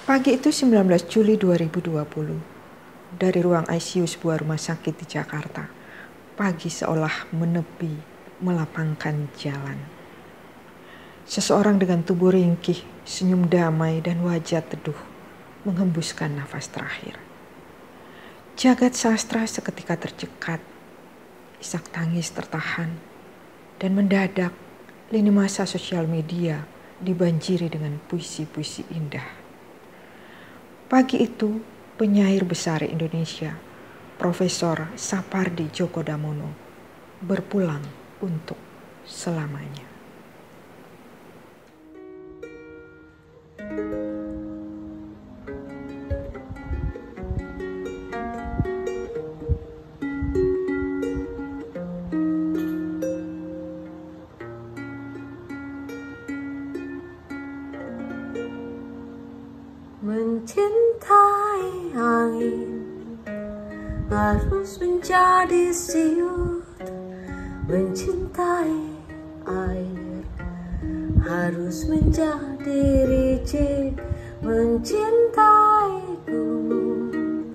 Pagi itu 19 Juli 2020, dari ruang ICU sebuah rumah sakit di Jakarta, pagi seolah menepi, melapangkan jalan. Seseorang dengan tubuh ringkih, senyum damai dan wajah teduh, menghembuskan nafas terakhir. Jagat sastra seketika tercekat, isak tangis tertahan, dan mendadak lini masa sosial media dibanjiri dengan puisi-puisi indah. Pagi itu, penyair besar Indonesia, Profesor Sapardi Djoko Damono, berpulang untuk selamanya. Mencintai angin harus menjadi siut, mencintai air harus menjadi licin, mencintai gunung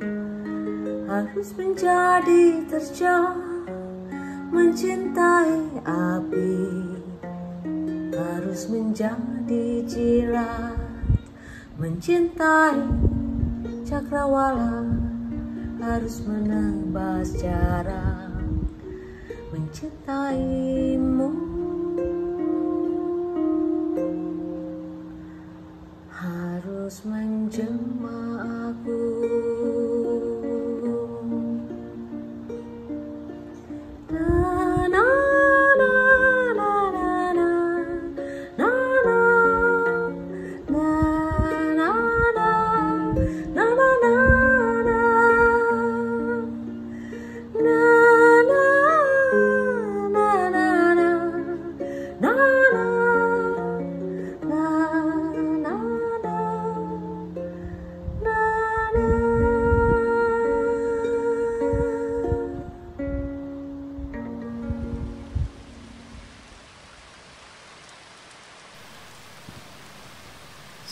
harus menjadi terjang, mencintai api harus menjadi jirat, mencintai cakrawala harus menebas jarak, mencintaimu harus menjelma aku.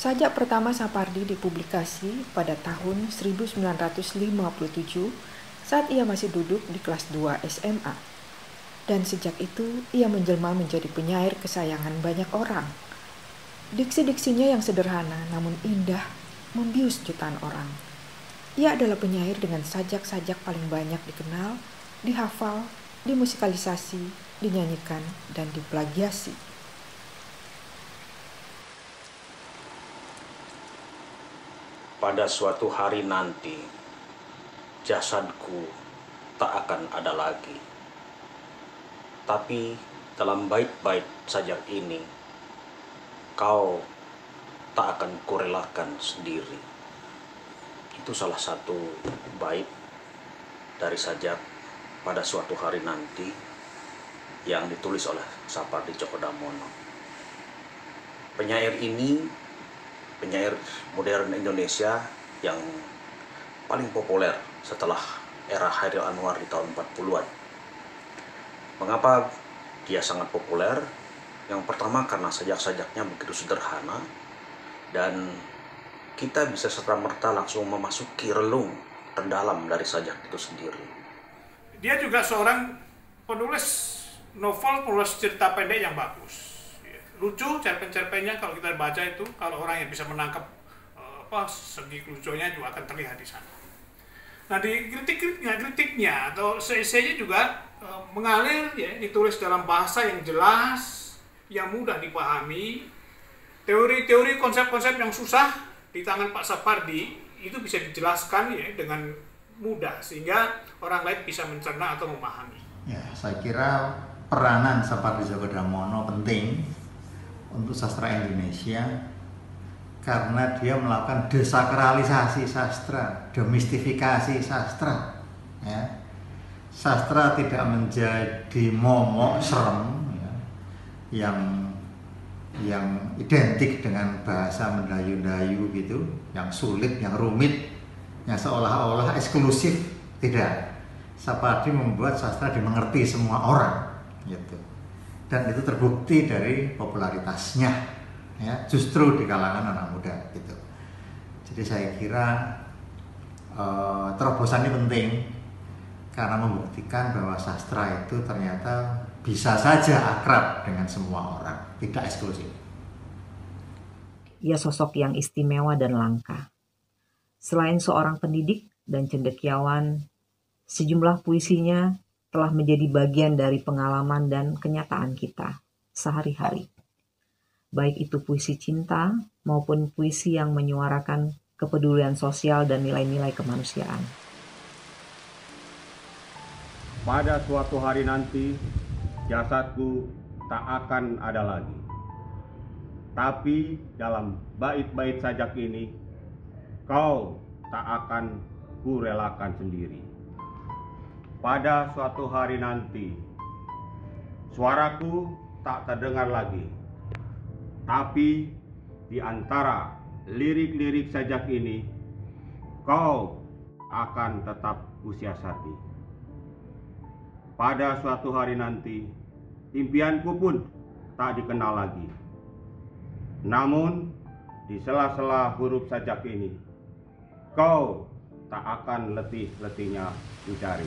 Sajak pertama Sapardi dipublikasi pada tahun 1957 saat ia masih duduk di kelas 2 SMA. Dan sejak itu ia menjelma menjadi penyair kesayangan banyak orang. Diksi-diksinya yang sederhana namun indah membius jutaan orang. Ia adalah penyair dengan sajak-sajak paling banyak dikenal, dihafal, dimusikalisasi, dinyanyikan, dan diplagiasi. Pada suatu hari nanti, jasadku tak akan ada lagi. Tapi dalam bait-bait sajak ini, kau tak akan kurelakan sendiri. Itu salah satu bait dari sajak pada suatu hari nanti yang ditulis oleh Sapardi Djoko Damono. Penyair ini penyair modern Indonesia yang paling populer setelah era Chairil Anwar di tahun 40-an. Mengapa dia sangat populer? Yang pertama karena sajak-sajaknya begitu sederhana dan kita bisa serta-merta langsung memasuki relung terdalam dari sajak itu sendiri. Dia juga seorang penulis novel, penulis cerita pendek yang bagus. Lucu cerpen-cerpennya kalau kita baca itu, kalau orang yang bisa menangkap segi lucunya juga akan terlihat di sana. Nah di kritiknya atau esainya juga mengalir ya, ditulis dalam bahasa yang jelas, yang mudah dipahami. Teori-teori, konsep-konsep yang susah di tangan Pak Sapardi itu bisa dijelaskan ya dengan mudah sehingga orang lain bisa mencerna atau memahami. Ya, saya kira peranan Sapardi Djoko Damono penting untuk sastra Indonesia karena dia melakukan desakralisasi sastra, demistifikasi sastra. Ya. Sastra tidak menjadi momok serem ya, yang identik dengan bahasa mendayu-dayu gitu, yang sulit, yang rumit, yang seolah-olah eksklusif. Tidak. Sapardi membuat sastra dimengerti semua orang gitu. Dan itu terbukti dari popularitasnya ya, justru di kalangan anak muda gitu. Jadi saya kira terobosan ini penting karena membuktikan bahwa sastra itu ternyata bisa saja akrab dengan semua orang, tidak eksklusif. Ia sosok yang istimewa dan langka. Selain seorang pendidik dan cendekiawan, sejumlah puisinya telah menjadi bagian dari pengalaman dan kenyataan kita sehari-hari. Baik itu puisi cinta maupun puisi yang menyuarakan kepedulian sosial dan nilai-nilai kemanusiaan. Pada suatu hari nanti, jasadku tak akan ada lagi. Tapi dalam bait-bait sajak ini, kau tak akan kurelakan sendiri. Pada suatu hari nanti, suaraku tak terdengar lagi. Tapi di antara lirik-lirik sajak ini, kau akan tetap kusiasati. Pada suatu hari nanti, impianku pun tak dikenal lagi. Namun, di sela-sela huruf sajak ini, kau tak akan letih-letihnya mencari.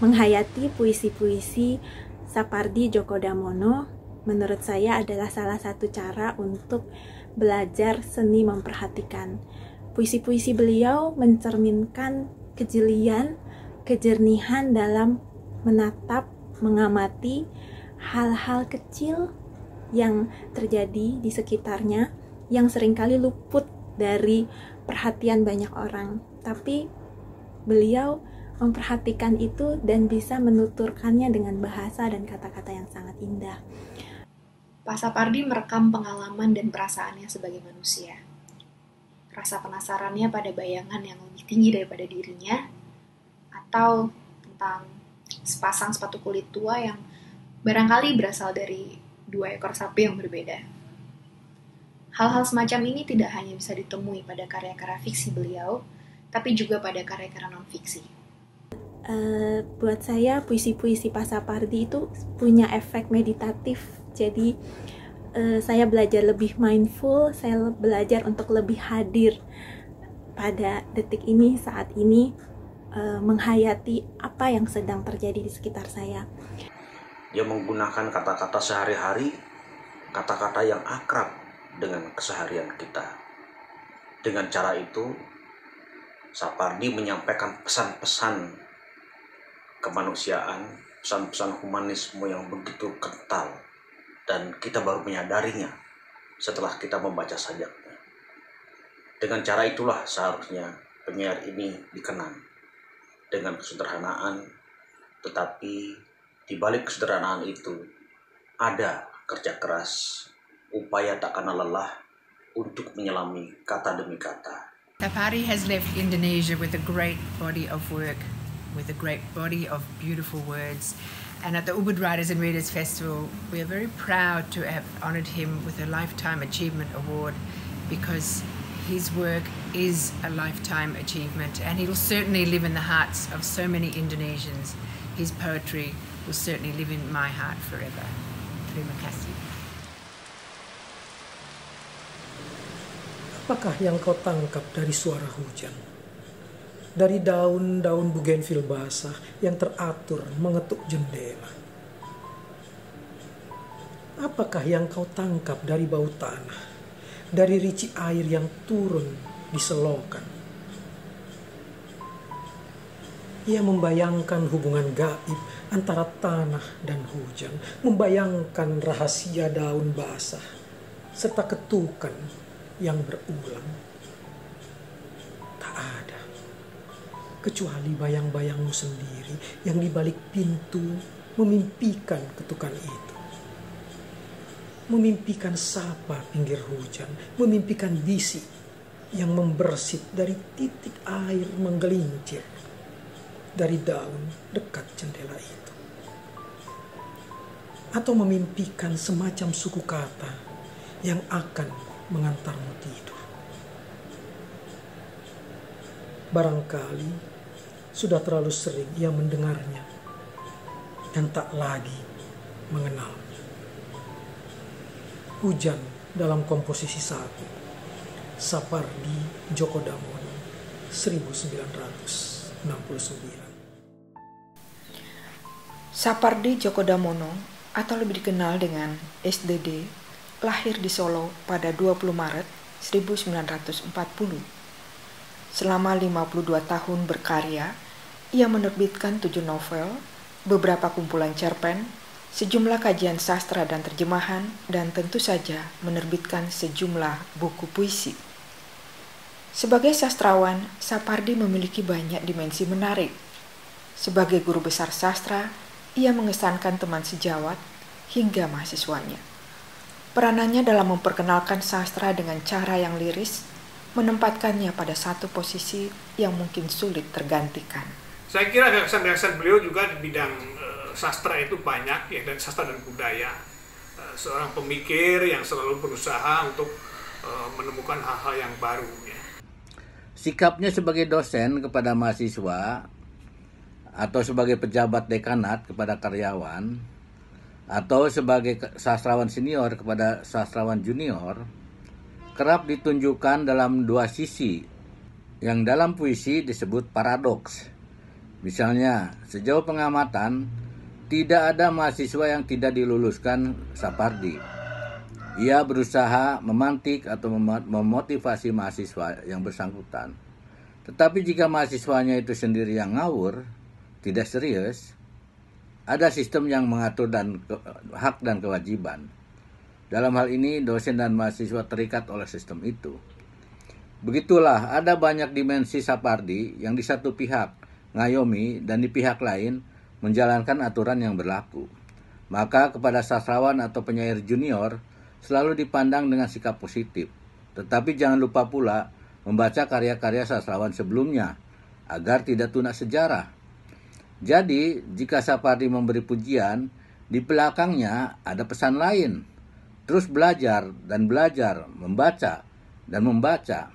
Menghayati puisi-puisi Sapardi Djoko Damono menurut saya adalah salah satu cara untuk belajar seni memperhatikan. Puisi-puisi beliau mencerminkan kejelian, kejernihan dalam menatap, mengamati hal-hal kecil yang terjadi di sekitarnya yang seringkali luput dari perhatian banyak orang. Tapi beliau memperhatikan itu dan bisa menuturkannya dengan bahasa dan kata-kata yang sangat indah. Pak Sapardi merekam pengalaman dan perasaannya sebagai manusia. Rasa penasarannya pada bayangan yang lebih tinggi daripada dirinya, atau tentang sepasang sepatu kulit tua yang barangkali berasal dari 2 ekor sapi yang berbeda. Hal-hal semacam ini tidak hanya bisa ditemui pada karya-karya fiksi beliau, tapi juga pada karya-karya non-fiksi. Buat saya puisi-puisi Pak Sapardi itu punya efek meditatif. Jadi saya belajar lebih mindful, saya belajar untuk lebih hadir pada detik ini, saat ini, menghayati apa yang sedang terjadi di sekitar saya. Dia menggunakan kata-kata sehari-hari, kata-kata yang akrab dengan keseharian kita. Dengan cara itu, Sapardi menyampaikan pesan-pesan kemanusiaan, pesan-pesan humanisme yang begitu kental, dan kita baru menyadarinya setelah kita membaca sajaknya. Dengan cara itulah seharusnya penyair ini dikenang, dengan kesederhanaan, tetapi di balik kesederhanaan itu ada kerja keras, upaya tak kenal lelah untuk menyelami kata demi kata. Sapardi has left Indonesia with a great body of work, with a great body of beautiful words. And at the Ubud Writers and Readers Festival, we are very proud to have honoured him with a Lifetime Achievement Award, because his work is a lifetime achievement, and he will certainly live in the hearts of so many Indonesians. His poetry will certainly live in my heart forever. Terima kasih. Apakah yang kau tangkap dari suara hujan? Dari daun-daun bugenvil basah yang teratur mengetuk jendela? Apakah yang kau tangkap dari bau tanah? Dari ricik air yang turun di selokan? Ia membayangkan hubungan gaib antara tanah dan hujan, membayangkan rahasia daun basah, serta ketukan yang berulang. Tak ada, kecuali bayang-bayangmu sendiri yang di balik pintu memimpikan ketukan itu. Memimpikan sapa pinggir hujan, memimpikan bisik yang membersit dari titik air menggelincir dari daun dekat jendela itu. Atau memimpikan semacam suku kata yang akan mengantarmu tidur. Barangkali sudah terlalu sering ia mendengarnya dan tak lagi mengenalnya. Hujan dalam komposisi 1, Sapardi Djoko Damono, 1969. Sapardi Djoko Damono atau lebih dikenal dengan SDD lahir di Solo pada 20 Maret 1940. Selama 52 tahun berkarya, ia menerbitkan 7 novel, beberapa kumpulan cerpen, sejumlah kajian sastra dan terjemahan, dan tentu saja menerbitkan sejumlah buku puisi. Sebagai sastrawan, Sapardi memiliki banyak dimensi menarik. Sebagai guru besar sastra, ia mengesankan teman sejawat hingga mahasiswanya. Peranannya dalam memperkenalkan sastra dengan cara yang liris, menempatkannya pada satu posisi yang mungkin sulit tergantikan. Saya kira gagasan-gagasan beliau juga di bidang sastra itu banyak ya, dan sastra dan budaya. Seorang pemikir yang selalu berusaha untuk menemukan hal-hal yang baru. Ya. Sikapnya sebagai dosen kepada mahasiswa atau sebagai pejabat dekanat kepada karyawan atau sebagai sastrawan senior kepada sastrawan junior kerap ditunjukkan dalam dua sisi yang dalam puisi disebut paradoks. Misalnya, sejauh pengamatan, tidak ada mahasiswa yang tidak diluluskan Sapardi. Ia berusaha memantik atau memotivasi mahasiswa yang bersangkutan. Tetapi jika mahasiswanya itu sendiri yang ngawur, tidak serius, ada sistem yang mengatur hak dan kewajiban. Dalam hal ini, dosen dan mahasiswa terikat oleh sistem itu. Begitulah, ada banyak dimensi Sapardi yang di satu pihak ngayomi dan di pihak lain menjalankan aturan yang berlaku. Maka kepada sastrawan atau penyair junior selalu dipandang dengan sikap positif. Tetapi jangan lupa pula membaca karya-karya sastrawan sebelumnya agar tidak tunak sejarah. Jadi, jika Sapardi memberi pujian, di belakangnya ada pesan lain. Terus belajar, membaca, dan membaca.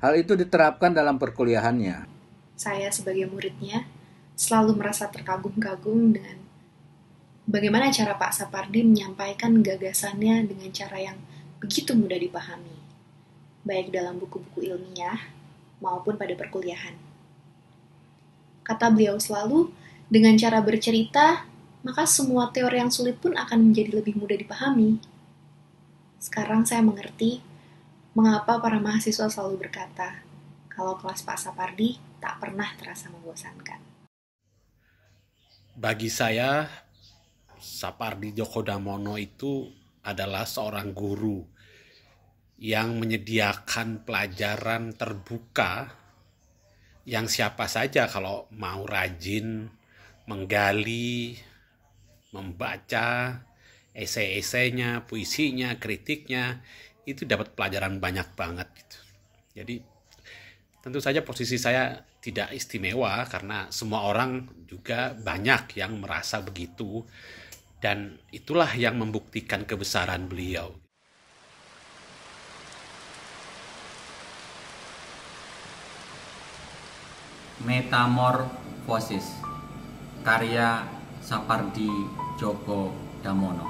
Hal itu diterapkan dalam perkuliahannya. Saya sebagai muridnya selalu merasa terkagum-kagum dengan bagaimana cara Pak Sapardi menyampaikan gagasannya dengan cara yang begitu mudah dipahami, baik dalam buku-buku ilmiah maupun pada perkuliahan. Kata beliau selalu, dengan cara bercerita, maka semua teori yang sulit pun akan menjadi lebih mudah dipahami. Sekarang saya mengerti mengapa para mahasiswa selalu berkata, kalau kelas Pak Sapardi tak pernah terasa membosankan. Bagi saya, Sapardi Djoko Damono itu adalah seorang guru yang menyediakan pelajaran terbuka yang siapa saja kalau mau rajin menggali, membaca esai-esainya, puisinya, kritiknya, itu dapat pelajaran banyak banget gitu. Jadi tentu saja posisi saya tidak istimewa karena semua orang juga banyak yang merasa begitu, dan itulah yang membuktikan kebesaran beliau. Metamorfosis, karya Sapardi Djoko Damono.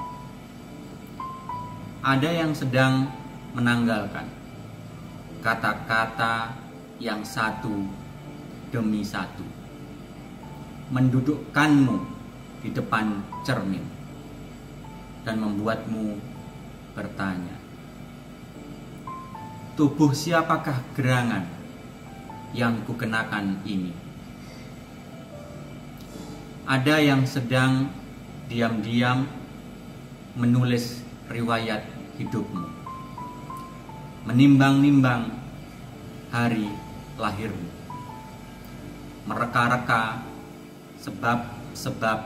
Ada yang sedang menanggalkan kata-kata yang satu demi satu, mendudukkanmu di depan cermin dan membuatmu bertanya, tubuh siapakah gerangan yang kukenakan ini? Ada yang sedang diam-diam menulis riwayat hidupmu, menimbang-nimbang hari lahirmu, mereka-reka sebab-sebab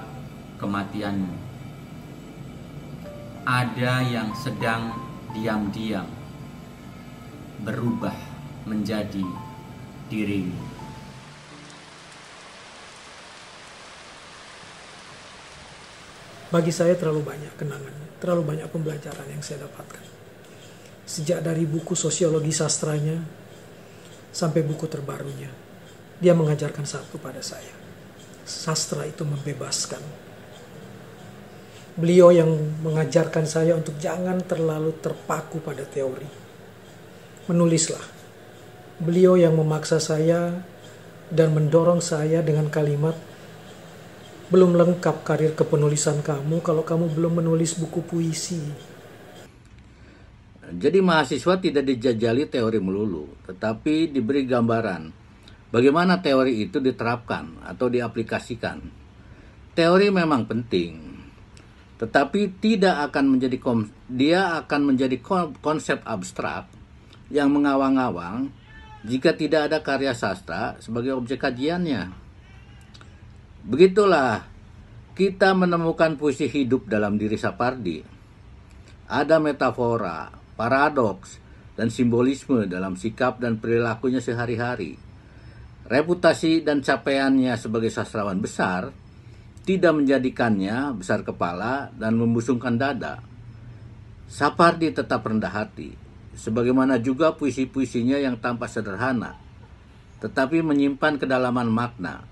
kematianmu. Ada yang sedang diam-diam berubah menjadi dirimu. Bagi saya terlalu banyak kenangannya, terlalu banyak pembelajaran yang saya dapatkan. Sejak dari buku sosiologi sastranya sampai buku terbarunya, dia mengajarkan satu pada saya: sastra itu membebaskan. Beliau yang mengajarkan saya untuk jangan terlalu terpaku pada teori. Menulislah. Beliau yang memaksa saya dan mendorong saya dengan kalimat, belum lengkap karir kepenulisan kamu kalau kamu belum menulis buku puisi. Jadi mahasiswa tidak dijajali teori melulu, tetapi diberi gambaran bagaimana teori itu diterapkan atau diaplikasikan. Teori memang penting, tetapi dia akan menjadi konsep abstrak yang mengawang-awang jika tidak ada karya sastra sebagai objek kajiannya. Begitulah kita menemukan puisi hidup dalam diri Sapardi. Ada metafora, paradoks, dan simbolisme dalam sikap dan perilakunya sehari-hari. Reputasi dan capaiannya sebagai sastrawan besar tidak menjadikannya besar kepala dan membusungkan dada. Sapardi tetap rendah hati, sebagaimana juga puisi-puisinya yang tampak sederhana, tetapi menyimpan kedalaman makna.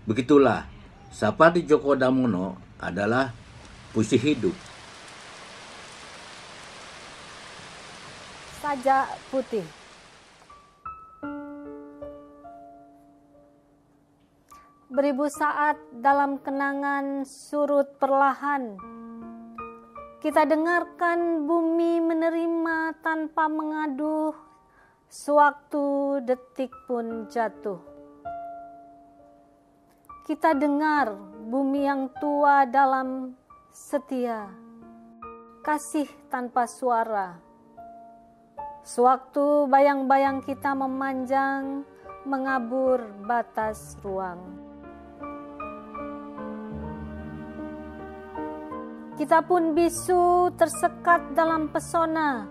Begitulah, Sapardi Djoko Damono adalah puisi hidup. Sajak putih. Beribu saat dalam kenangan surut perlahan. Kita dengarkan bumi menerima tanpa mengaduh, sewaktu detik pun jatuh. Kita dengar bumi yang tua dalam setia, kasih tanpa suara. Sewaktu bayang-bayang kita memanjang, mengabur batas ruang. Kita pun bisu tersekat dalam pesona,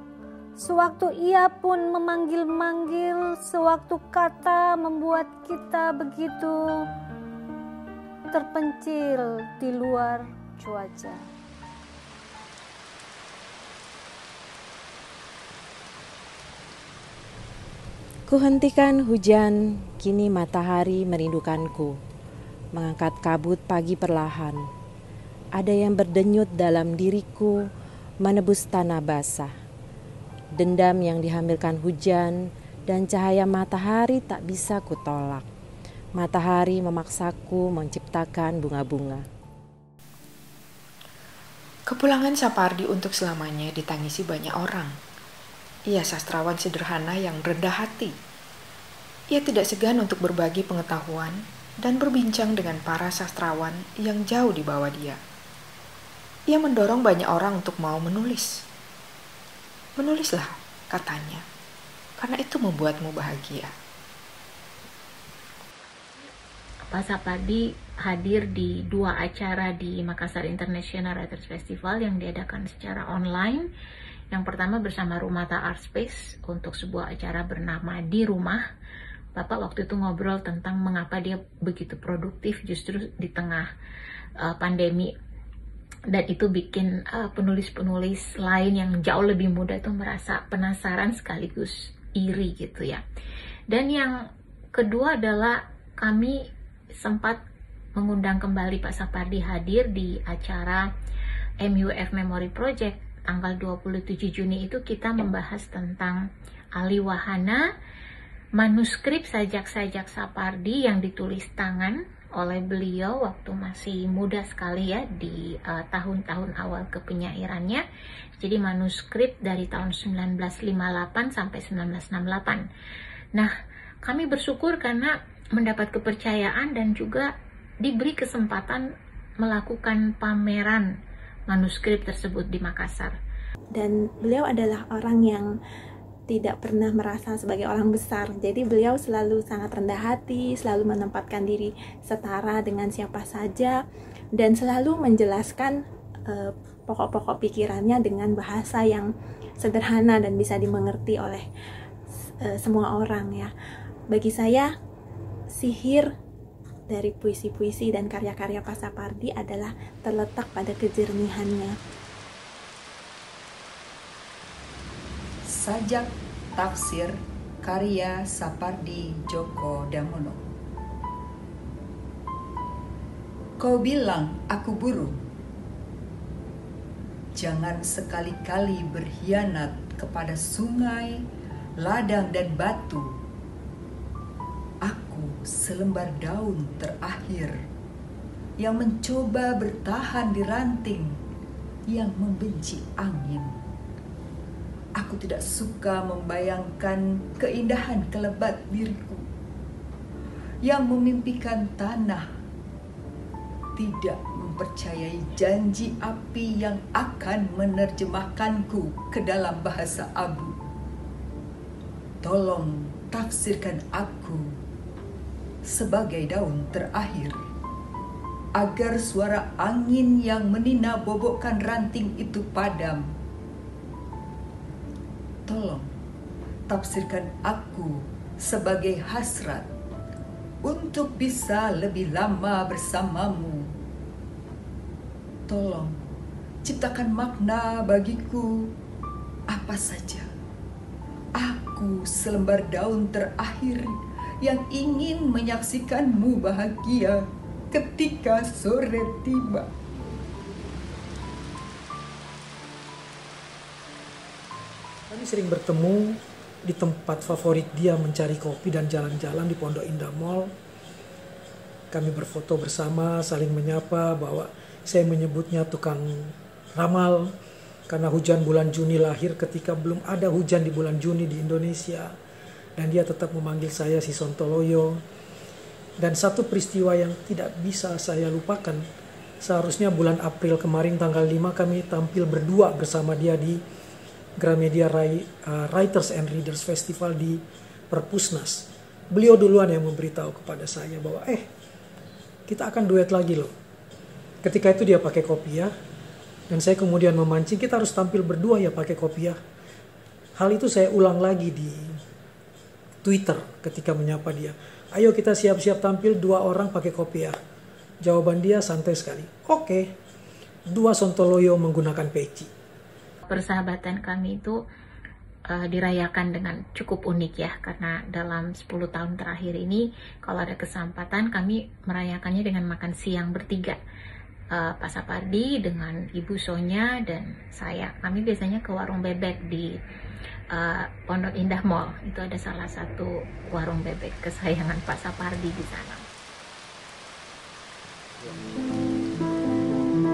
sewaktu ia pun memanggil-manggil, sewaktu kata membuat kita begitu terpencil di luar cuaca. Kuhentikan hujan, kini matahari merindukanku, mengangkat kabut pagi perlahan. Ada yang berdenyut dalam diriku, menebus tanah basah. Dendam yang dihamilkan hujan dan cahaya matahari tak bisa kutolak. Matahari memaksaku menciptakan bunga-bunga. Kepulangan Sapardi untuk selamanya ditangisi banyak orang. Ia sastrawan sederhana yang rendah hati. Ia tidak segan untuk berbagi pengetahuan dan berbincang dengan para sastrawan yang jauh di bawah dia. Ia mendorong banyak orang untuk mau menulis. Menulislah, katanya, karena itu membuatmu bahagia. Pak Sapardi hadir di 2 acara di Makassar International Writers Festival yang diadakan secara online. Yang pertama bersama Rumata Art Space untuk sebuah acara bernama Di Rumah. Bapak waktu itu ngobrol tentang mengapa dia begitu produktif justru di tengah pandemi. Dan itu bikin penulis-penulis lain yang jauh lebih muda itu merasa penasaran sekaligus iri gitu ya. Dan yang kedua adalah kami sempat mengundang kembali Pak Sapardi hadir di acara MUF Memory Project. Tanggal 27 Juni itu kita membahas tentang Ali Wahana, manuskrip sajak-sajak Sapardi yang ditulis tangan oleh beliau waktu masih muda sekali ya di tahun-tahun awal kepenyairannya. Jadi manuskrip dari tahun 1958 sampai 1968. Nah, kami bersyukur karena mendapat kepercayaan dan juga diberi kesempatan melakukan pameran manuskrip tersebut di Makassar. Dan beliau adalah orang yang tidak pernah merasa sebagai orang besar. Jadi beliau selalu sangat rendah hati, selalu menempatkan diri setara dengan siapa saja, dan selalu menjelaskan pokok-pokok pikirannya dengan bahasa yang sederhana dan bisa dimengerti oleh semua orang ya. Bagi saya, sihir dari puisi-puisi dan karya-karya Pak Sapardi adalah terletak pada kejernihannya. Sajak tafsir karya Sapardi Djoko Damono. Kau bilang aku buruk. jangan sekali-kali berkhianat kepada sungai, ladang dan batu. Aku selembar daun terakhir yang mencoba bertahan di ranting yang membenci angin. Aku tidak suka membayangkan keindahan kelebat diriku yang memimpikan tanah, tidak mempercayai janji api yang akan menerjemahkanku ke dalam bahasa abu. Tolong tafsirkan aku sebagai daun terakhir, agar suara angin yang menina bobokkan ranting itu padam. Tolong tafsirkan aku sebagai hasrat untuk bisa lebih lama bersamamu. Tolong ciptakan makna bagiku apa saja. Aku selembar daun terakhir yang ingin menyaksikanmu bahagia ketika sore tiba. Kami sering bertemu di tempat favorit dia mencari kopi dan jalan-jalan di Pondok Indah Mall. Kami berfoto bersama, saling menyapa, bahwa saya menyebutnya tukang ramal karena hujan bulan Juni lahir ketika belum ada hujan di bulan Juni di Indonesia, dan dia tetap memanggil saya si Sontoloyo. Dan satu peristiwa yang tidak bisa saya lupakan, seharusnya bulan April kemarin tanggal 5 kami tampil berdua bersama dia di Gramedia Writers and Readers Festival di Perpusnas. Beliau duluan yang memberitahu kepada saya bahwa kita akan duet lagi loh. Ketika itu dia pakai kopiah dan saya kemudian memancing, kita harus tampil berdua ya pakai kopiah. Hal itu saya ulang lagi di Twitter ketika menyapa dia. Ayo kita siap-siap tampil 2 orang pakai kopiah. Jawaban dia santai sekali. Oke, 2 Sontoloyo menggunakan peci. Persahabatan kami itu dirayakan dengan cukup unik ya, karena dalam 10 tahun terakhir ini kalau ada kesempatan kami merayakannya dengan makan siang bertiga. Pak Sapardi dengan Ibu Sonya dan saya. Kami biasanya ke warung bebek di Pondok Indah Mall. Itu ada salah satu warung bebek kesayangan Pak Sapardi di sana.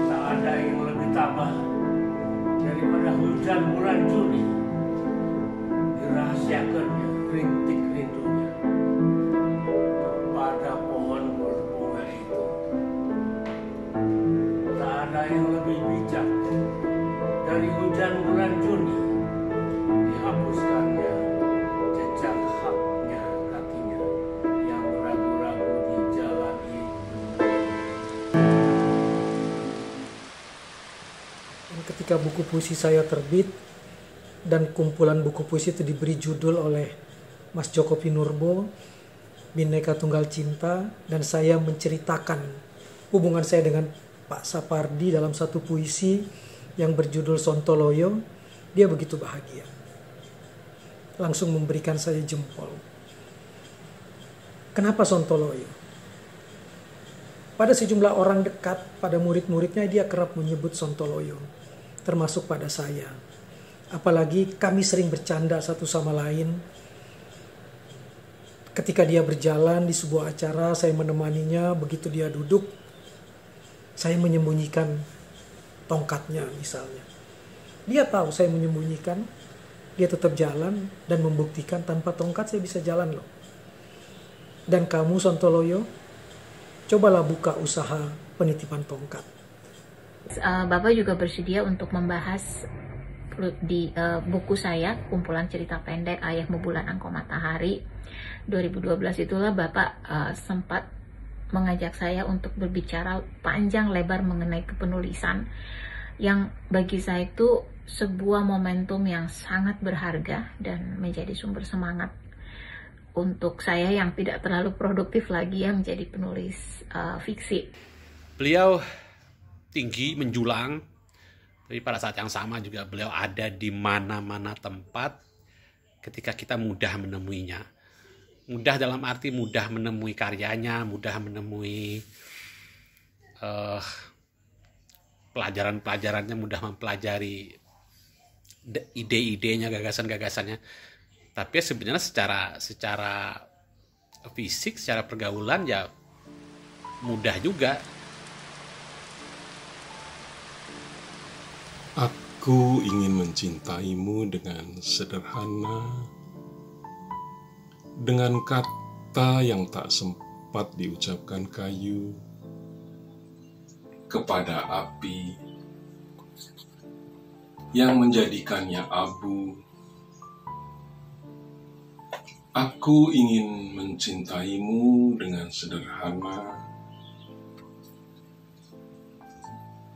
Tak ada yang lebih tabah daripada hujan bulan Juni. Dirahasiakannya rintik rindunya kepada pohon berbunga itu. Tak ada yang lebih bijak dari hujan bulan Juni. Dihapuskannya jejak haknya kakinya yang ragu-ragu di jalan itu. Ketika buku puisi saya terbit dan kumpulan buku puisi itu diberi judul oleh Mas Joko Pinurbo, Bhinneka Tunggal Cinta, dan saya menceritakan hubungan saya dengan Pak Sapardi dalam satu puisi yang berjudul Sontoloyo, dia begitu bahagia. Langsung memberikan saya jempol. Kenapa Sontoloyo? Pada sejumlah orang dekat, pada murid-muridnya dia kerap menyebut Sontoloyo, termasuk pada saya. Apalagi kami sering bercanda satu sama lain. Ketika dia berjalan di sebuah acara, saya menemaninya. Begitu dia duduk, saya menyembunyikan tongkatnya misalnya. Dia tahu saya menyembunyikan, dia tetap jalan dan membuktikan tanpa tongkat saya bisa jalan loh. Dan kamu Sontoloyo, cobalah buka usaha penitipan tongkat. Bapak juga bersedia untuk membahas di buku saya, kumpulan cerita pendek Ayahmu Bulan Angko Matahari. 2012 itulah Bapak sempat mengajak saya untuk berbicara panjang lebar mengenai kepenulisan, yang bagi saya itu sebuah momentum yang sangat berharga dan menjadi sumber semangat untuk saya yang tidak terlalu produktif lagi ya menjadi penulis fiksi. Beliau tinggi menjulang, tapi pada saat yang sama juga beliau ada di mana-mana tempat ketika kita mudah menemuinya. Mudah dalam arti mudah menemui karyanya, mudah menemui pelajaran-pelajarannya, mudah mempelajari ide-idenya, gagasan-gagasannya. Tapi sebenarnya secara fisik, secara pergaulan ya mudah juga. Aku ingin mencintaimu dengan sederhana, dengan kata yang tak sempat diucapkan kayu, kepada api yang menjadikannya abu. Aku ingin mencintaimu dengan sederhana,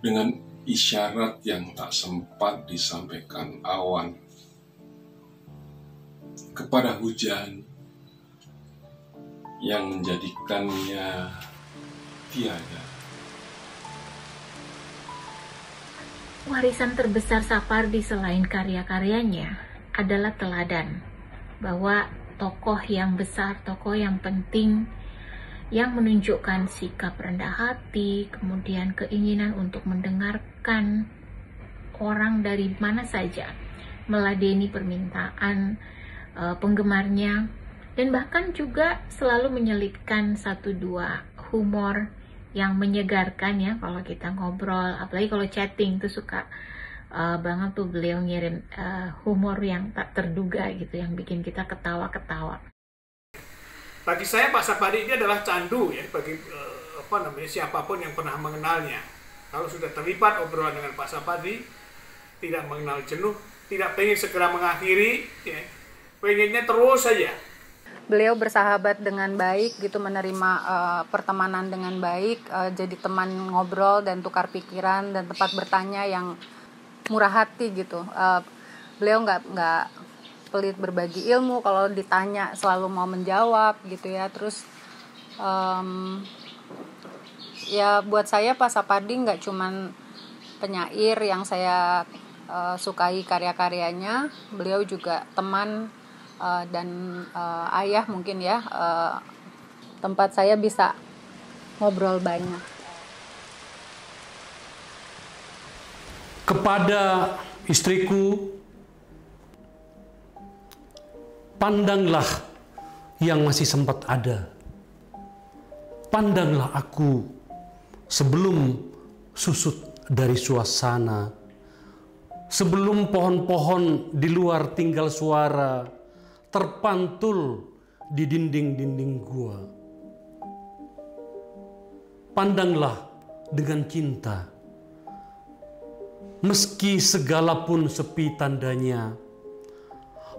dengan isyarat yang tak sempat disampaikan awan, kepada hujan yang menjadikannya tiada. Warisan terbesar Sapardi selain karya-karyanya adalah teladan, bahwa tokoh yang besar, tokoh yang penting, yang menunjukkan sikap rendah hati, kemudian keinginan untuk mendengarkan orang dari mana saja, meladeni permintaan penggemarnya, dan bahkan juga selalu menyelipkan 1-2 humor yang menyegarkan ya. Kalau kita ngobrol, apalagi kalau chatting tuh suka banget tuh beliau ngirim humor yang tak terduga gitu, yang bikin kita ketawa-ketawa. Bagi saya Pak Sapardi ini adalah candu ya bagi siapapun yang pernah mengenalnya. Kalau sudah terlibat obrolan dengan Pak Sapardi, tidak mengenal jenuh, tidak pengen segera mengakhiri, ya, pengennya terus saja. Beliau bersahabat dengan baik gitu, menerima pertemanan dengan baik, jadi teman ngobrol dan tukar pikiran dan tempat bertanya yang murah hati gitu. Beliau nggak pelit berbagi ilmu, kalau ditanya selalu mau menjawab gitu ya. Terus ya buat saya Pak Sapardi nggak cuman penyair yang saya sukai karya-karyanya, beliau juga teman dan ayah mungkin ya, tempat saya bisa ngobrol banyak. Kepada istriku, pandanglah yang masih sempat ada. Pandanglah aku sebelum susut dari suasana, sebelum pohon-pohon di luar tinggal suara terpantul di dinding-dinding gua. Pandanglah dengan cinta, meski segala pun sepi tandanya.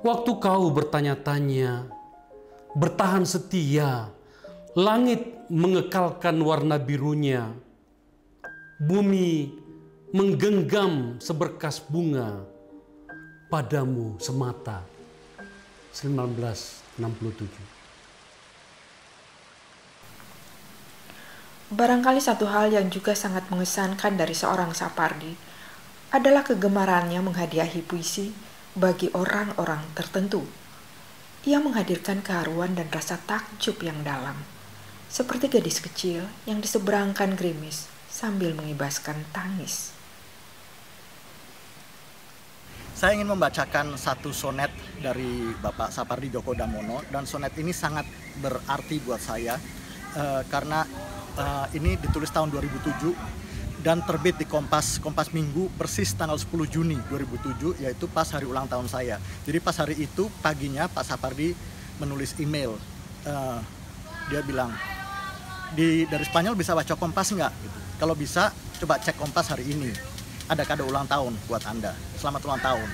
Waktu kau bertanya-tanya, bertahan setia, langit mengekalkan warna birunya, bumi menggenggam seberkas bunga, padamu semata. 1967. Barangkali satu hal yang juga sangat mengesankan dari seorang Sapardi adalah kegemarannya menghadiahi puisi bagi orang-orang tertentu. Ia menghadirkan keharuan dan rasa takjub yang dalam, seperti gadis kecil yang diseberangkan gerimis sambil mengibaskan tangis. Saya ingin membacakan satu sonet dari Bapak Sapardi Djoko Damono, dan sonet ini sangat berarti buat saya karena ini ditulis tahun 2007 dan terbit di Kompas Minggu persis tanggal 10 Juni 2007, yaitu pas hari ulang tahun saya. Jadi pas hari itu paginya Pak Sapardi menulis email, dia bilang, dari Spanyol bisa baca Kompas nggak? Gitu. Kalau bisa coba cek Kompas hari ini. Ada kado ulang tahun buat Anda, selamat ulang tahun.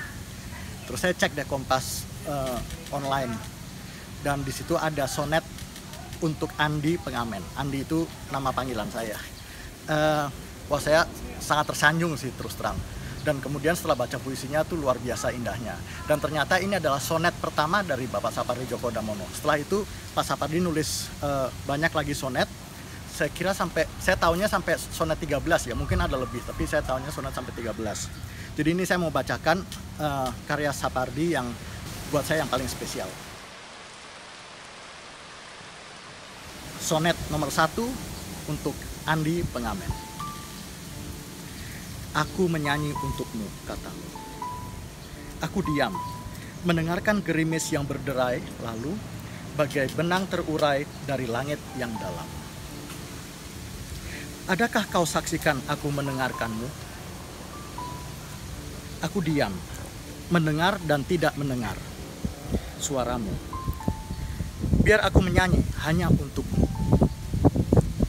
Terus saya cek deh Kompas online, dan di situ ada sonet untuk Andi Pengamen. Andi itu nama panggilan saya. Wah, saya sangat tersanjung sih terus terang. Dan kemudian setelah baca puisinya tuh luar biasa indahnya. Dan ternyata ini adalah sonet pertama dari Bapak Sapardi Djoko Damono. Setelah itu Pak Sapardi nulis banyak lagi sonet. Saya kira saya tahunya sampai sonet 13 ya, mungkin ada lebih, tapi saya tahunya sonet sampai 13. Jadi ini saya mau bacakan karya Sapardi yang buat saya yang paling spesial. Sonet nomor 1 untuk Andi Pengamen. Aku menyanyi untukmu, katamu. Aku diam, mendengarkan gerimis yang berderai, lalu bagai benang terurai dari langit yang dalam. Adakah kau saksikan aku mendengarkanmu? Aku diam, mendengar dan tidak mendengar suaramu. Biar aku menyanyi hanya untukmu,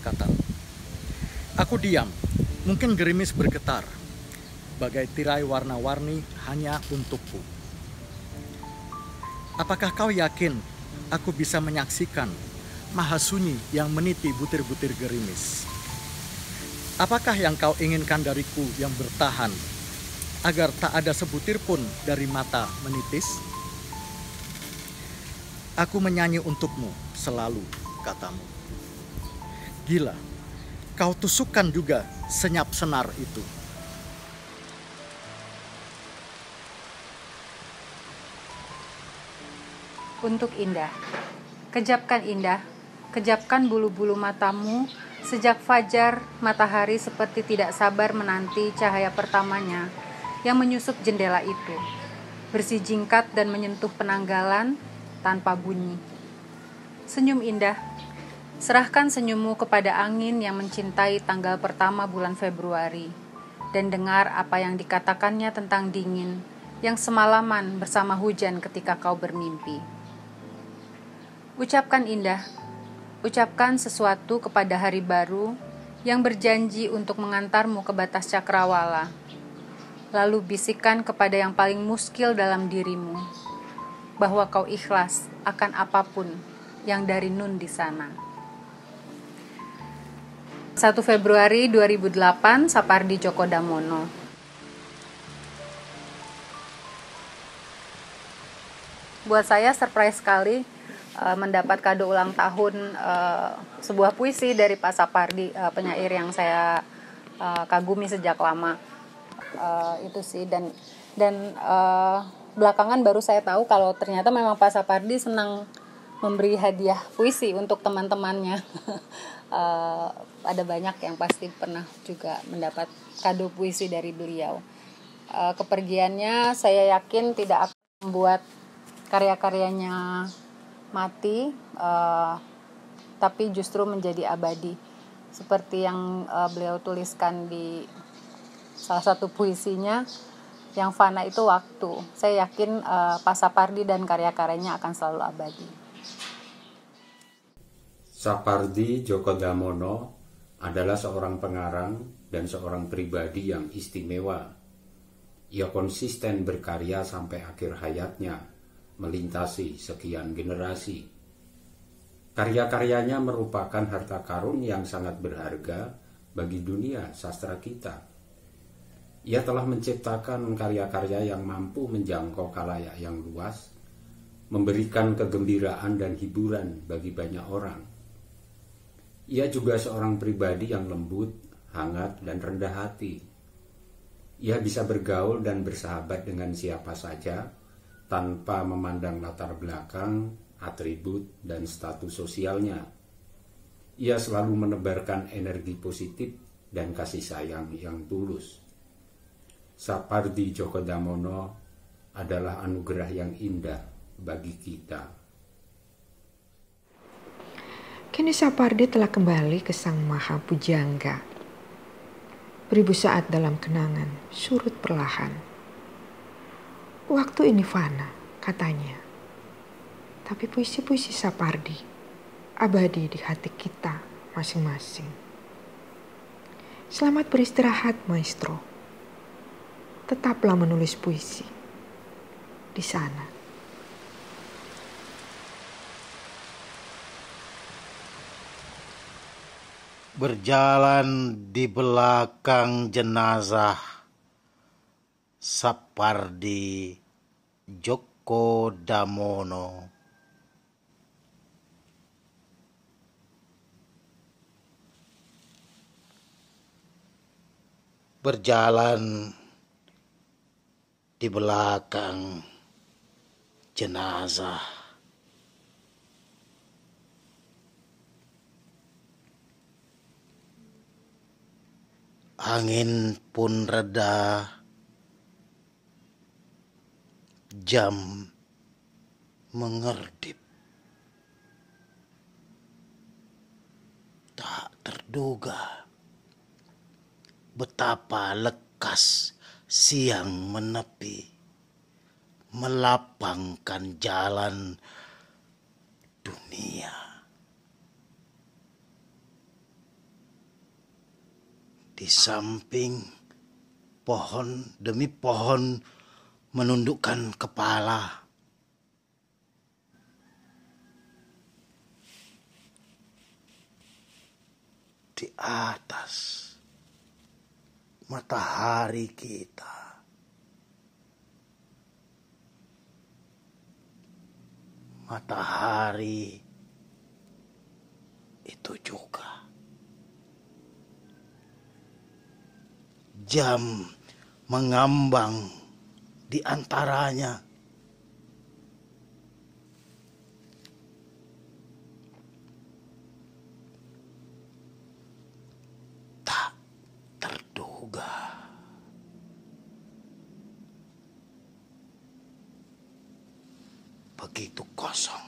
katamu. Aku diam, mungkin gerimis bergetar, bagai tirai warna-warni hanya untukku. Apakah kau yakin aku bisa menyaksikan maha sunyi yang meniti butir-butir gerimis? Apakah yang kau inginkan dariku yang bertahan, agar tak ada sebutir pun dari mata menitis? Aku menyanyi untukmu selalu, katamu. Gila, kau tusukkan juga senyap senar itu. Untuk Indah. Kejapkan Indah, kejapkan bulu-bulu matamu, sejak fajar matahari seperti tidak sabar menanti cahaya pertamanya yang menyusup jendela itu, bersijingkat dan menyentuh penanggalan tanpa bunyi. Senyum Indah, serahkan senyummu kepada angin yang mencintai tanggal pertama bulan Februari, dan dengar apa yang dikatakannya tentang dingin yang semalaman bersama hujan ketika kau bermimpi. Ucapkan Indah, ucapkan sesuatu kepada hari baru yang berjanji untuk mengantarmu ke batas cakrawala. Lalu bisikan kepada yang paling muskil dalam dirimu, bahwa kau ikhlas akan apapun yang dari Nun di sana. 1 Februari 2008, Sapardi Djoko Damono. Buat saya surprise sekali mendapat kado ulang tahun sebuah puisi dari Pak Sapardi, penyair yang saya kagumi sejak lama. Itu sih, dan belakangan baru saya tahu kalau ternyata memang Pak Sapardi senang memberi hadiah puisi untuk teman-temannya. Ada banyak yang pasti pernah juga mendapat kado puisi dari beliau. Kepergiannya saya yakin tidak akan membuat karya-karyanya mati, tapi justru menjadi abadi. Seperti yang beliau tuliskan di salah satu puisinya, yang fana itu waktu. Saya yakin Pak Sapardi dan karya-karyanya akan selalu abadi. Sapardi Djoko Damono adalah seorang pengarang dan seorang pribadi yang istimewa. Ia konsisten berkarya sampai akhir hayatnya, melintasi sekian generasi. Karya-karyanya merupakan harta karun yang sangat berharga bagi dunia sastra kita. Ia telah menciptakan karya-karya yang mampu menjangkau khalayak yang luas, memberikan kegembiraan dan hiburan bagi banyak orang. Ia juga seorang pribadi yang lembut, hangat, dan rendah hati. Ia bisa bergaul dan bersahabat dengan siapa saja, tanpa memandang latar belakang, atribut, dan status sosialnya. Ia selalu menebarkan energi positif dan kasih sayang yang tulus. Sapardi Djoko Damono adalah anugerah yang indah bagi kita. Kini Sapardi telah kembali ke Sang Maha Pujangga. Beribu saat dalam kenangan, surut perlahan. Waktu ini fana, katanya. Tapi puisi-puisi Sapardi abadi di hati kita masing-masing. Selamat beristirahat, maestro. Tetaplah menulis puisi di sana. Berjalan di belakang jenazah Sapardi Djoko Damono. Berjalan di belakang jenazah Angin pun reda, jam mengerdip. Tak terduga betapa lekas siang menepi, melapangkan jalan dunia. Di samping pohon demi pohon menundukkan kepala. Di atas matahari kita, matahari itu juga. Jam mengambang di antaranya. Tak terduga. Begitu kosong.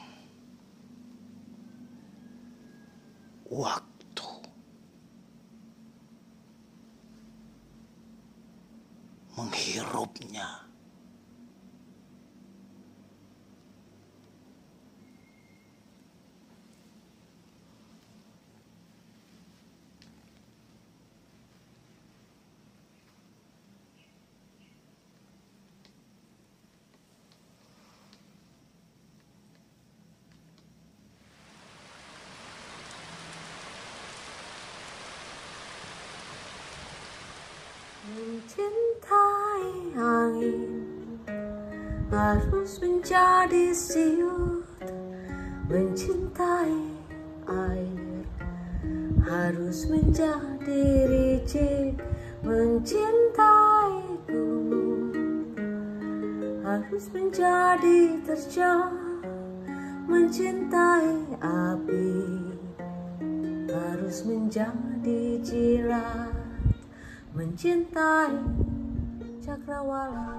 Waktu menghirupnya. Mencintai angin harus menjadi siut, mencintai air harus menjadi licin, mencintai gunung harus menjadi terjang, mencintai api harus menjadi jirat, mencintai cakrawala.